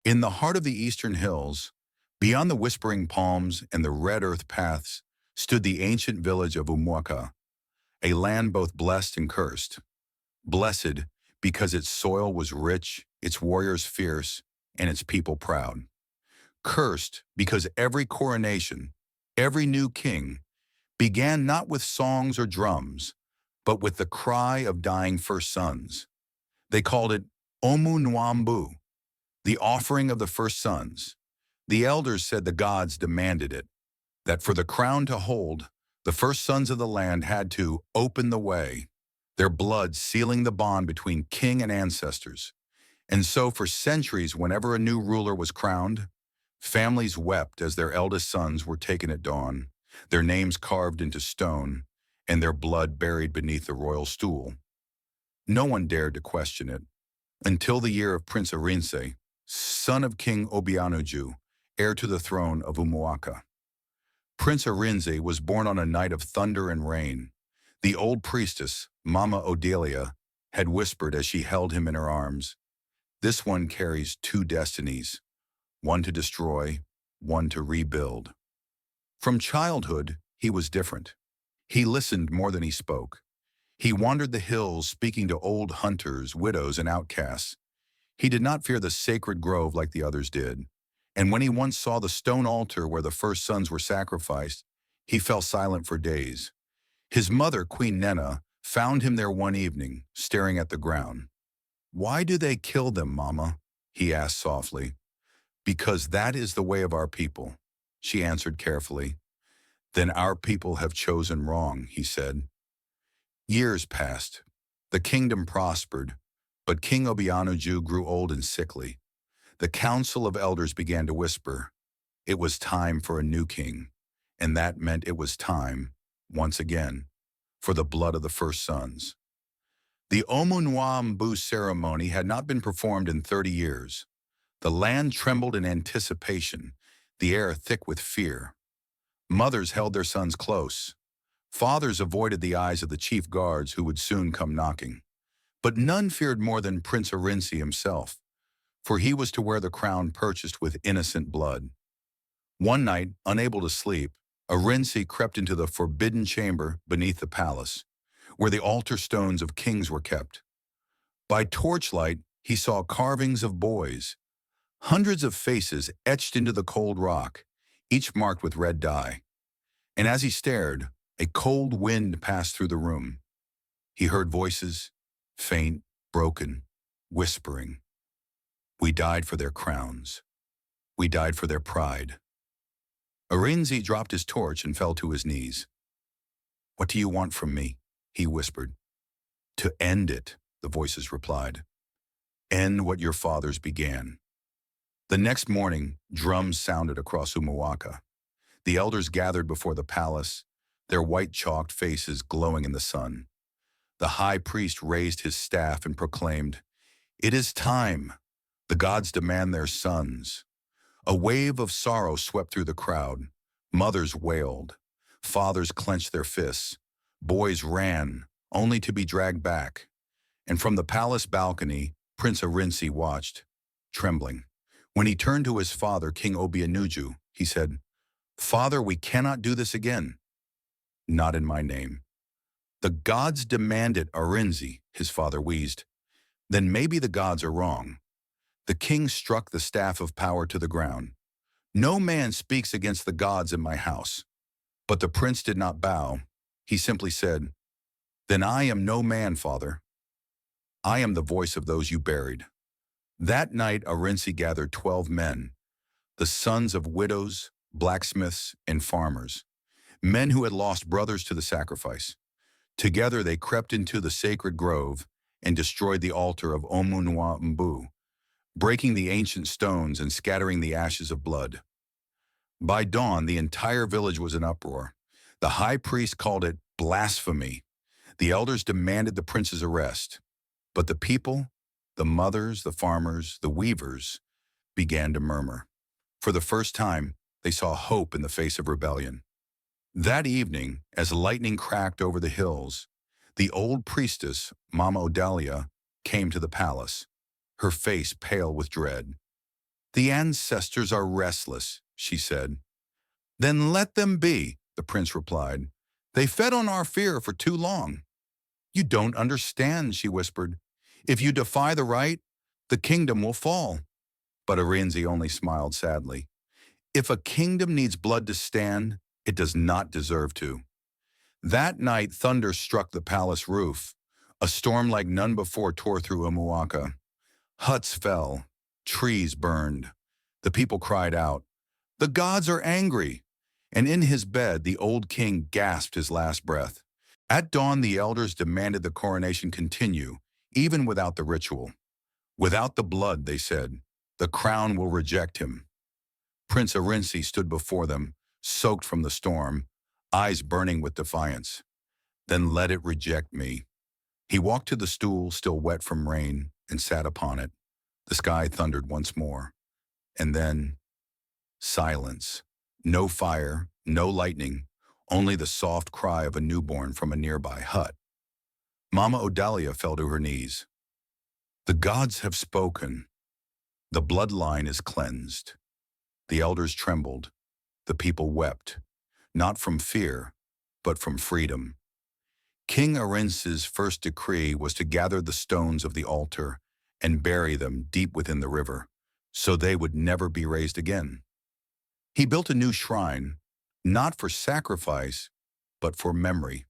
In the heart of the eastern hills, beyond the whispering palms and the red earth paths, stood the ancient village of Umuaka, a land both blessed and cursed. Blessed because its soil was rich, its warriors fierce, and its people proud. Cursed because every coronation, every new king, began not with songs or drums, but with the cry of dying first sons. They called it Omu Nwambu, the offering of the first sons. The elders said the gods demanded it, that for the crown to hold, the first sons of the land had to open the way, their blood sealing the bond between king and ancestors. And so for centuries, whenever a new ruler was crowned, families wept as their eldest sons were taken at dawn, their names carved into stone, and their blood buried beneath the royal stool. No one dared to question it, until the year of Prince Arinze, son of King Obianuju, heir to the throne of Umuaka. Prince Arinze was born on a night of thunder and rain. The old priestess, Mama Odelia, had whispered as she held him in her arms, "This one carries two destinies, one to destroy, one to rebuild." From childhood, he was different. He listened more than he spoke. He wandered the hills speaking to old hunters, widows, and outcasts. He did not fear the sacred grove like the others did. And when he once saw the stone altar where the first sons were sacrificed, he fell silent for days. His mother, Queen Nena, found him there one evening, staring at the ground. "Why do they kill them, Mama?" he asked softly. "Because that is the way of our people," she answered carefully. "Then our people have chosen wrong," he said. Years passed. The kingdom prospered, but King Obianuju grew old and sickly. The council of elders began to whisper. It was time for a new king, and that meant it was time, once again, for the blood of the first sons. The Omunwambu ceremony had not been performed in 30 years. The land trembled in anticipation, the air thick with fear. Mothers held their sons close. Fathers avoided the eyes of the chief guards who would soon come knocking. But none feared more than Prince Arinze himself, for he was to wear the crown purchased with innocent blood. One night, unable to sleep, Arinze crept into the forbidden chamber beneath the palace, where the altar stones of kings were kept. By torchlight, he saw carvings of boys, hundreds of faces etched into the cold rock, each marked with red dye. And as he stared, a cold wind passed through the room. He heard voices, faint, broken, whispering. "We died for their crowns. We died for their pride." Arinze dropped his torch and fell to his knees. "What do you want from me?" he whispered. "To end it," the voices replied. "End what your fathers began." The next morning, drums sounded across Umuaka. The elders gathered before the palace, their white-chalked faces glowing in the sun. The high priest raised his staff and proclaimed, "It is time. The gods demand their sons." A wave of sorrow swept through the crowd. Mothers wailed. Fathers clenched their fists. Boys ran, only to be dragged back. And from the palace balcony, Prince Arinze watched, trembling. When he turned to his father, King Obianuju, he said, "Father, we cannot do this again." "Not in my name." "The gods demand it, Arinze," his father wheezed. "Then maybe the gods are wrong." The king struck the staff of power to the ground. "No man speaks against the gods in my house." But the prince did not bow. He simply said, "Then I am no man, father. I am the voice of those you buried." That night, Arinze gathered 12 men, the sons of widows, blacksmiths, and farmers, men who had lost brothers to the sacrifice. Together they crept into the sacred grove and destroyed the altar of Omunwambu, breaking the ancient stones and scattering the ashes of blood. By dawn, the entire village was in uproar. The high priest called it blasphemy. The elders demanded the prince's arrest. But the people, the mothers, the farmers, the weavers, began to murmur. For the first time, they saw hope in the face of rebellion. That evening, as lightning cracked over the hills, the old priestess, Mama Odalia, came to the palace, her face pale with dread. The ancestors are restless, she said. Then let them be, the prince replied. They fed on our fear for too long. You don't understand, she whispered. If you defy the right, the kingdom will fall. But Arinze only smiled sadly. If a kingdom needs blood to stand, it does not deserve to. That night, thunder struck the palace roof. A storm like none before tore through Umuaka. Huts fell. Trees burned. The people cried out, "The gods are angry!" And in his bed, the old king gasped his last breath. At dawn, the elders demanded the coronation continue, even without the ritual. Without the blood, they said, the crown will reject him. Prince Arinze stood before them, soaked from the storm, eyes burning with defiance. Then let it reject me. He walked to the stool, still wet from rain, and sat upon it. The sky thundered once more. And then, silence. No fire, no lightning, only the soft cry of a newborn from a nearby hut. Mama Odalia fell to her knees. The gods have spoken. The bloodline is cleansed. The elders trembled. The people wept, not from fear, but from freedom. King Arinze's first decree was to gather the stones of the altar and bury them deep within the river, so they would never be raised again. He built a new shrine, not for sacrifice, but for memory.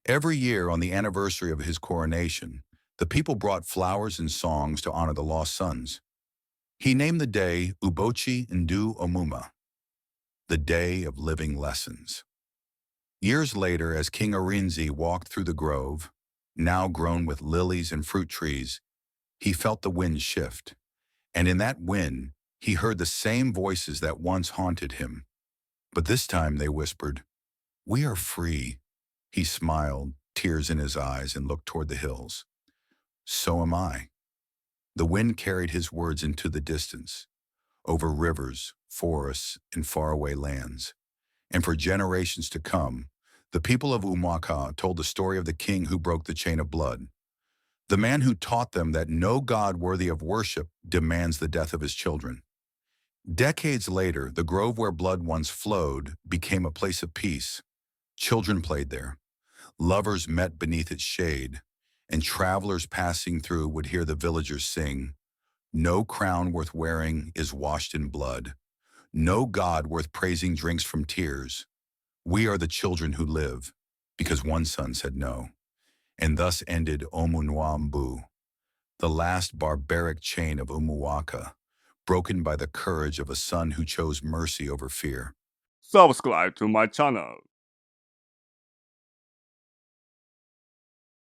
Every year on the anniversary of his coronation, the people brought flowers and songs to honor the lost sons. He named the day Ubochi Ndu Omuma, the day of living lessons. Years later, as King Arinze walked through the grove, now grown with lilies and fruit trees, he felt the wind shift. And in that wind, he heard the same voices that once haunted him. But this time they whispered, "We are free." He smiled, tears in his eyes, and looked toward the hills. So am I. The wind carried his words into the distance, over rivers, forests, and faraway lands. And for generations to come, the people of Umuaka told the story of the king who broke the chain of blood, the man who taught them that no god worthy of worship demands the death of his children. Decades later, the grove where blood once flowed became a place of peace. Children played there. Lovers met beneath its shade, and travelers passing through would hear the villagers sing, "No crown worth wearing is washed in blood. No god worth praising drinks from tears. We are the children who live," because one son said no. And thus ended Omunwambu, the last barbaric chain of Umuaka, broken by the courage of a son who chose mercy over fear. Subscribe to my channel.